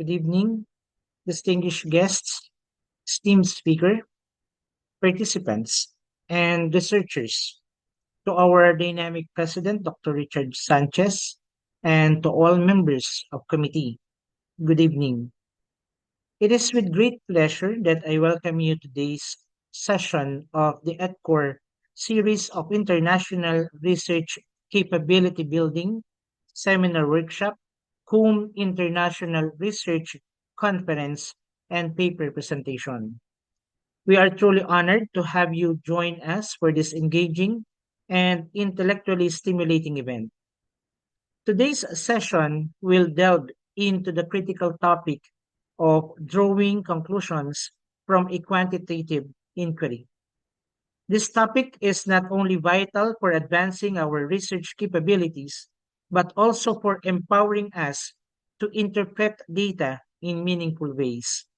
Good evening, distinguished guests, esteemed speaker, participants, and researchers. To our dynamic president, Dr. Richard Sanchez, and to all members of committee, good evening. It is with great pleasure that I welcome you to today's session of the EdCore series of International Research Capability Building Seminar Workshop, CUM International Research Conference, and paper presentation. We are truly honored to have you join us for this engaging and intellectually stimulating event. Today's session will delve into the critical topic of drawing conclusions from a quantitative inquiry. This topic is not only vital for advancing our research capabilities, but also for empowering us to interpret data in meaningful ways.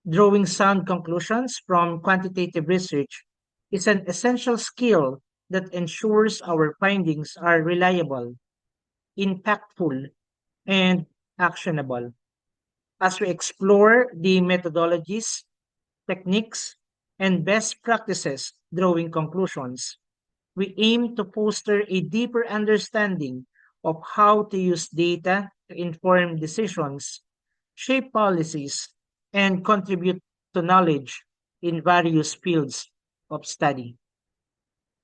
Drawing sound conclusions from quantitative research is an essential skill that ensures our findings are reliable, impactful, and actionable. As we explore the methodologies, techniques, and best practices drawing conclusions, we aim to foster a deeper understanding of how to use data to inform decisions, shape policies, and contribute to knowledge in various fields of study.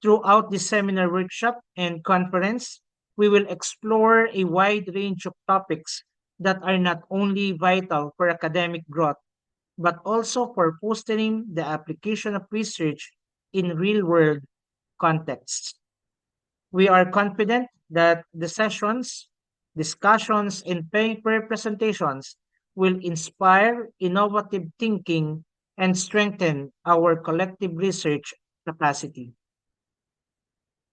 Throughout the seminar workshop and conference, we will explore a wide range of topics that are not only vital for academic growth, but also for fostering the application of research in real world contexts. We are confident that the sessions, discussions, and paper presentations will inspire innovative thinking and strengthen our collective research capacity.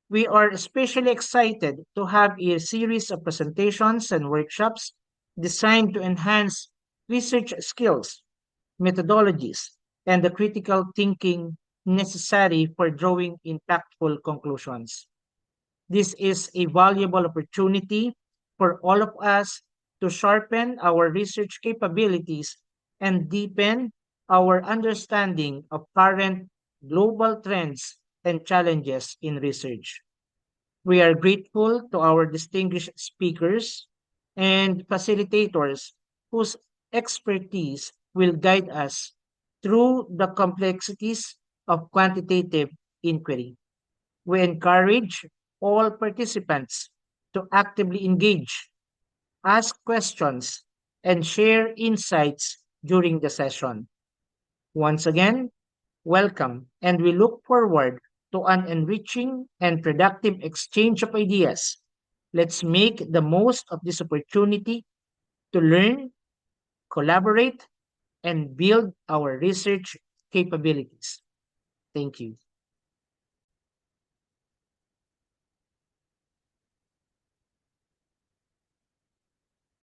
We are especially excited to have a series of presentations and workshops designed to enhance research skills, methodologies, and the critical thinking necessary for drawing impactful conclusions. This is a valuable opportunity for all of us to sharpen our research capabilities and deepen our understanding of current global trends and challenges in research. We are grateful to our distinguished speakers and facilitators whose expertise will guide us through the complexities of quantitative inquiry. We encourage all participants to actively engage, ask questions, and share insights during the session. Once again, welcome, and we look forward to an enriching and productive exchange of ideas. Let's make the most of this opportunity to learn, collaborate, and build our research capabilities. Thank you.